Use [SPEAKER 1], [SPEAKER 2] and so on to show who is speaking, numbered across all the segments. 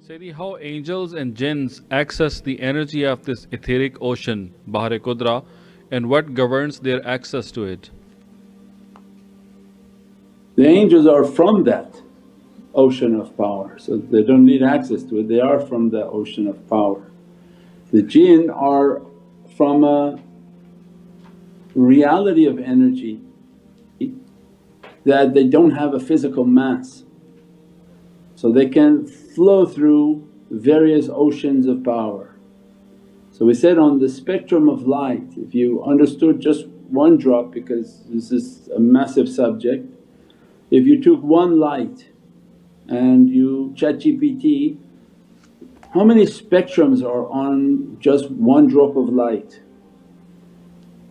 [SPEAKER 1] Sayyidi, how angels and jinns access the energy of this etheric ocean, Bahar-e Qudra, and what governs their access to it?
[SPEAKER 2] The angels are from that ocean of power, so they don't need access to it, they are from the ocean of power. The jinn are from a reality of energy that they don't have a physical mass, so they can flow through various oceans of power. So we said on the spectrum of light, if you understood just one drop, because this is a massive subject, if you took one light and you ChatGPT, how many spectrums are on just one drop of light?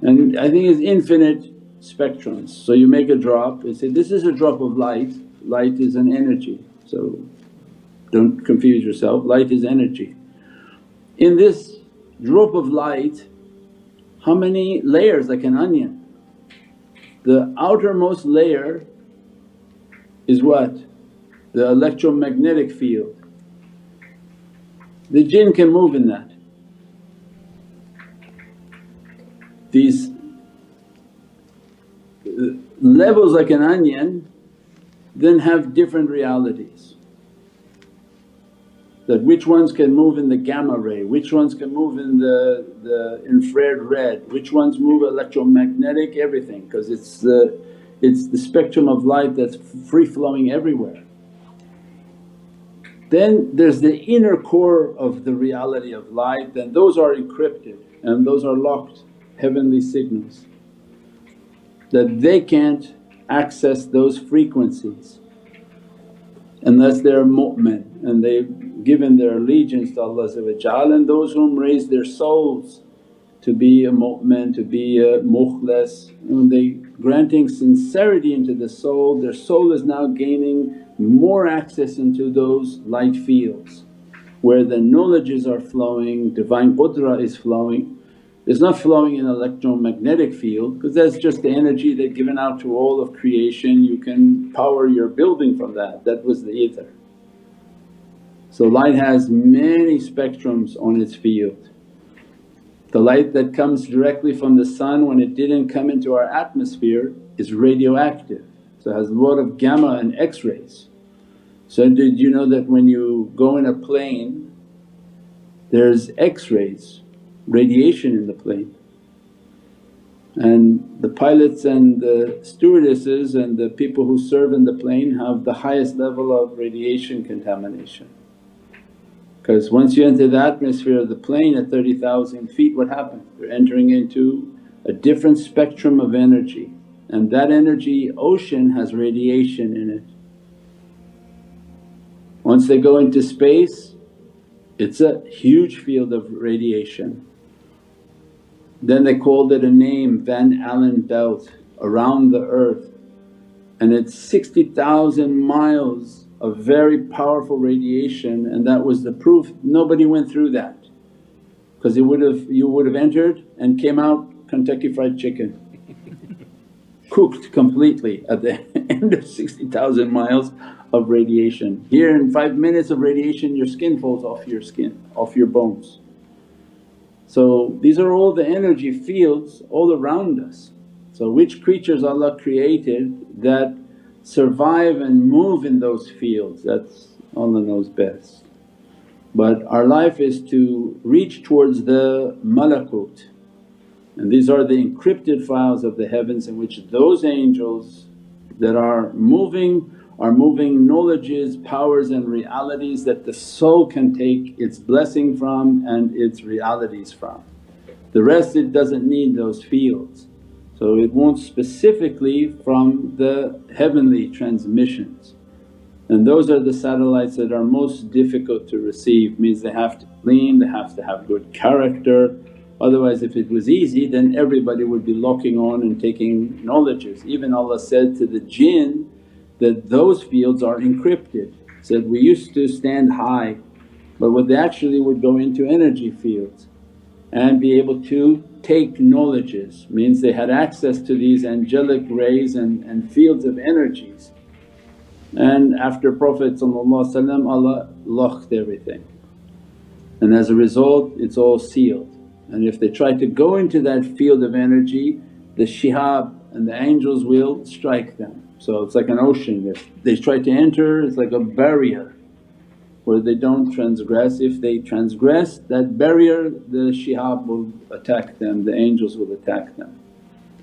[SPEAKER 2] And I think it's infinite spectrums. So you make a drop and say, this is a drop of light, light is an energy, so don't confuse yourself, light is energy. In this drop of light, how many layers? Like an onion. The outermost layer is what? The electromagnetic field. The jinn can move in that. These levels like an onion then have different realities, that which ones can move in the gamma ray, which ones can move in the infrared red, which ones move electromagnetic, everything, because it's the spectrum of light that's free flowing everywhere. Then there's the inner core of the reality of light, and those are encrypted and those are locked heavenly signals, that they can't access those frequencies unless they're mu'min and they've given their allegiance to Allah, and those whom raise their souls to be a mu'min, to be a mukhlas. When they granting sincerity into the soul, their soul is now gaining more access into those light fields where the knowledges are flowing, divine qudra is flowing. It's not flowing in electromagnetic field because that's just the energy they've given out to all of creation, you can power your building from that, that was the ether. So light has many spectrums on its field. The light that comes directly from the sun when it didn't come into our atmosphere is radioactive, so it has a lot of gamma and X-rays. So did you know that when you go in a plane there's X-rays, radiation in the plane, and the pilots and the stewardesses and the people who serve in the plane have the highest level of radiation contamination. Because once you enter the atmosphere of the plane at 30,000 feet, what happens? They're entering into a different spectrum of energy, and that energy ocean has radiation in it. Once they go into space, it's a huge field of radiation. Then they called it a name, Van Allen belt around the earth, and it's 60,000 miles of very powerful radiation, and that was the proof nobody went through that, because you would have entered and came out Kentucky Fried Chicken cooked completely at the end of 60,000 miles of radiation. Here in 5 minutes of radiation your skin falls off your skin, off your bones. So these are all the energy fields all around us. So which creatures Allah created that survive and move in those fields, that's Allah knows best. But our life is to reach towards the Malakut, and these are the encrypted files of the heavens in which those angels that are moving knowledges, powers and realities that the soul can take its blessing from and its realities from. The rest it doesn't need those fields. So it wants specifically from the heavenly transmissions, and those are the satellites that are most difficult to receive. Means they have to be clean, they have to have good character, otherwise if it was easy then everybody would be locking on and taking knowledges. Even Allah said to the jinn that those fields are encrypted, said, we used to stand high but what they actually would go into energy fields and be able to take knowledges, means they had access to these angelic rays and fields of energies. And after Prophet Allah locked everything, and as a result it's all sealed. And if they try to go into that field of energy, the shihab and the angels will strike them. So it's like an ocean, if they try to enter it's like a barrier where they don't transgress. If they transgress that barrier, the shihab will attack them, the angels will attack them.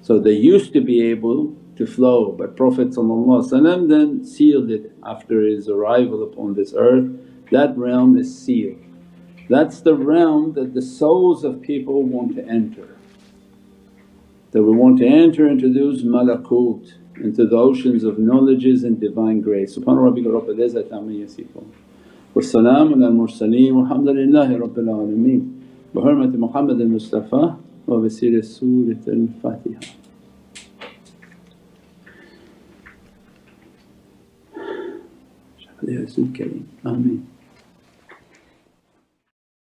[SPEAKER 2] So they used to be able to flow, but Prophet then sealed it after his arrival upon this earth. That realm is sealed. That's the realm that the souls of people want to enter, that we want to enter into those malakut, into the oceans of knowledges and divine grace. Subhana rabbika rabbil izzati amma yasifoon wa salaamun al mursaleen walhamdulillahi rabbil alameen bi hurmati Muhammad al-Mustafa wa bi siri Surat al-Fatiha. Ya Rasul Kareem, Ameen.